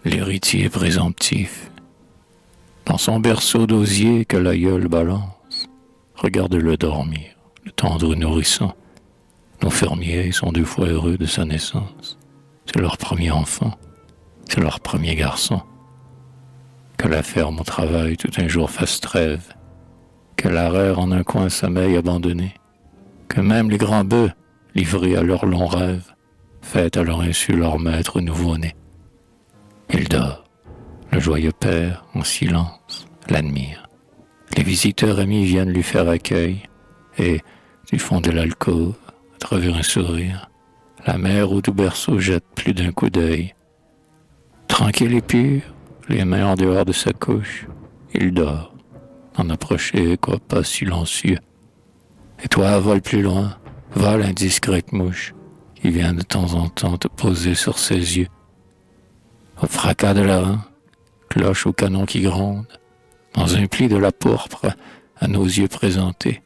l'héritier présomptif. Dans son berceau d'osier que l'aïeul balance, regarde-le dormir, le tendre nourrisson. Nos fermiers sont 2 fois heureux de sa naissance. C'est leur premier enfant, c'est leur premier garçon. Que la ferme au travail tout un jour fasse trêve, que l'arère en un coin sommeil abandonné, que même les grands bœufs, livrés à leurs longs rêves, fêtent à leur insu leur maître nouveau-né. Il dort, le joyeux père, en silence, l'admire. Les visiteurs amis viennent lui faire accueil, et, du fond de l'alcôve, à travers un sourire, la mère au doux berceau jette plus d'un coup d'œil. Tranquille et pur, les mains en dehors de sa couche, il dort, en approcher quoi pas silencieux. Et toi, vole plus loin, vole indiscrète mouche, qui vient de temps en temps te poser sur ses yeux. Au fracas de la rein, cloche au canon qui gronde, dans un pli de la pourpre, à nos yeux présentés,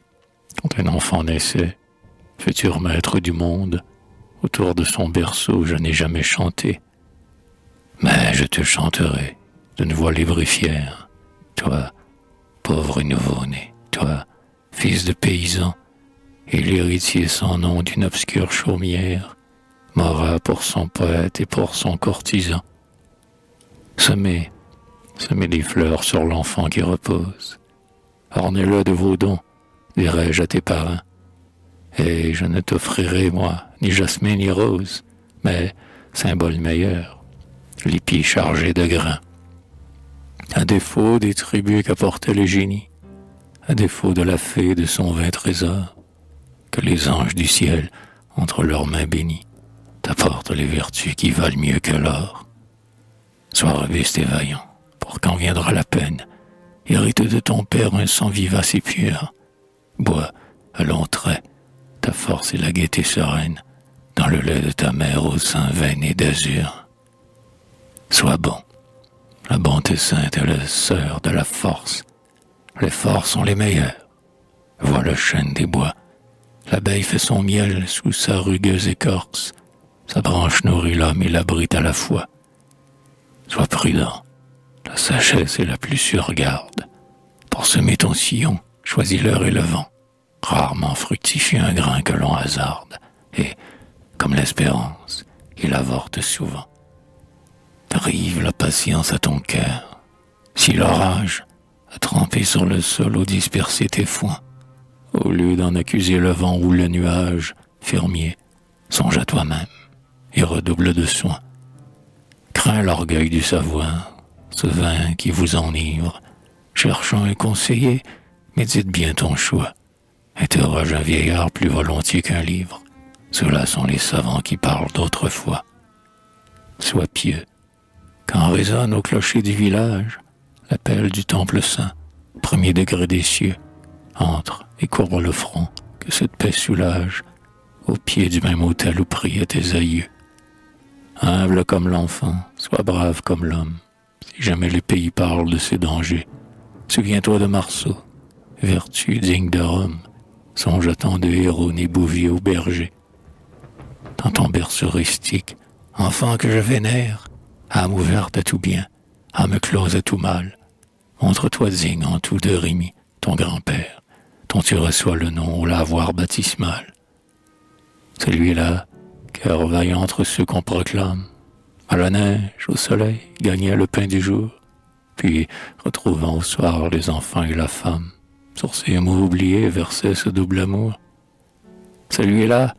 quand un enfant naissait, futur maître du monde, autour de son berceau je n'ai jamais chanté. Mais je te chanterai, d'une voix libre et fière, toi, pauvre nouveau-né, toi, fils de paysan, et l'héritier sans nom d'une obscure chaumière, mora pour son poète et pour son courtisan. Semez des fleurs sur l'enfant qui repose, ornez-le de vos dons, dirai-je à tes parrains, et je ne t'offrirai, moi, ni jasmin ni rose, mais, symbole meilleur, l'épi chargé de grains. À défaut des tribus qu'apportaient les génies, à défaut de la fée de son vain trésor, que les anges du ciel, entre leurs mains bénies, t'apportent les vertus qui valent mieux que l'or. Sois robuste et vaillant, pour quand viendra la peine, hérite de ton père un sang vivace et pur. Bois, à longs traits, ta force et la gaieté sereine, dans le lait de ta mère au sein veiné d'azur. Sois bon, la bonté sainte est la sœur de la force. Les forts sont les meilleurs. Vois le chêne des bois. L'abeille fait son miel sous sa rugueuse écorce. Sa branche nourrit l'homme et l'abrite à la fois. Sois prudent. La sagesse est la plus sûre garde. Pour semer ton sillon, choisis l'heure et le vent. Rarement fructifie un grain que l'on hasarde. Et, comme l'espérance, il avorte souvent. Rive la patience à ton cœur. Si l'orage a trempé sur le sol ou dispersé tes foins, au lieu d'en accuser le vent ou le nuage, fermier, songe à toi-même et redouble de soin. Crains l'orgueil du savoir, ce vin qui vous enivre. Cherchant un conseiller, médite bien ton choix. Interroge un vieillard plus volontiers qu'un livre. Ceux-là sont les savants qui parlent d'autrefois. Sois pieux. Quand résonne au clocher du village l'appel du temple saint, premier degré des cieux, entre et courbe le front, que cette paix soulage, au pied du même autel où priaient tes aïeux. Humble comme l'enfant, sois brave comme l'homme, si jamais les pays parlent de ces dangers. Souviens-toi de Marceau, vertu digne de Rome, songe à tant de héros nés bouviers ou bergers. Dans ton berceau rustique, enfant que je vénère, âme ouverte à tout bien, âme close à tout mal, montre-toi digne en tout de Rémi, ton grand-père, dont tu reçois le nom au lavoir baptismal. Celui-là, cœur vaillant entre ceux qu'on proclame, à la neige, au soleil, gagnait le pain du jour, puis, retrouvant au soir les enfants et la femme, sur ses mots oubliés versait ce double amour. Celui-là,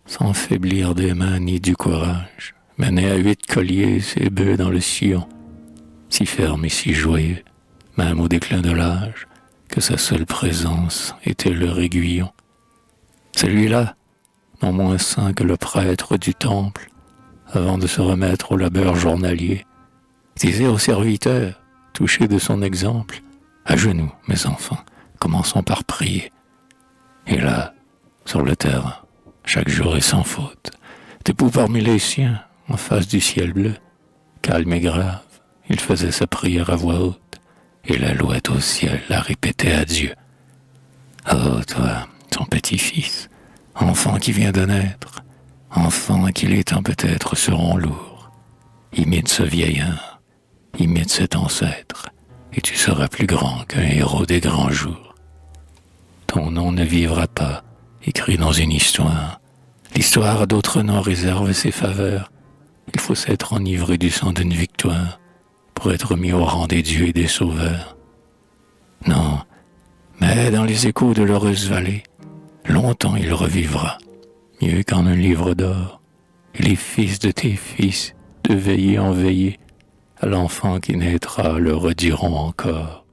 sans faiblir des mains ni du courage, menait à 8 colliers ses bœufs dans le sillon, si ferme et si joyeux, même au déclin de l'âge, que sa seule présence était leur aiguillon. Celui-là, non moins saint que le prêtre du temple, avant de se remettre au labeur journalier, disait aux serviteurs, touchés de son exemple, « À genoux, mes enfants, commençons par prier. » Et là, sur le terrain, chaque jour et sans faute, debout parmi les siens, en face du ciel bleu, calme et grave, il faisait sa prière à voix haute, et l'alouette au ciel la répétait à Dieu. Oh, toi, son petit-fils, enfant qui vient de naître, enfant qui les temps peut-être seront lourds, imite ce vieillard, imite cet ancêtre, et tu seras plus grand qu'un héros des grands jours. Ton nom ne vivra pas, écrit dans une histoire. L'histoire à d'autres noms réserve ses faveurs. Il faut s'être enivré du sang d'une victoire pour être mis au rang des dieux et des sauveurs. Non, mais dans les échos de l'heureuse vallée, longtemps il revivra, mieux qu'en un livre d'or. Et les fils de tes fils, de veillée en veillée, à l'enfant qui naîtra le rediront encore.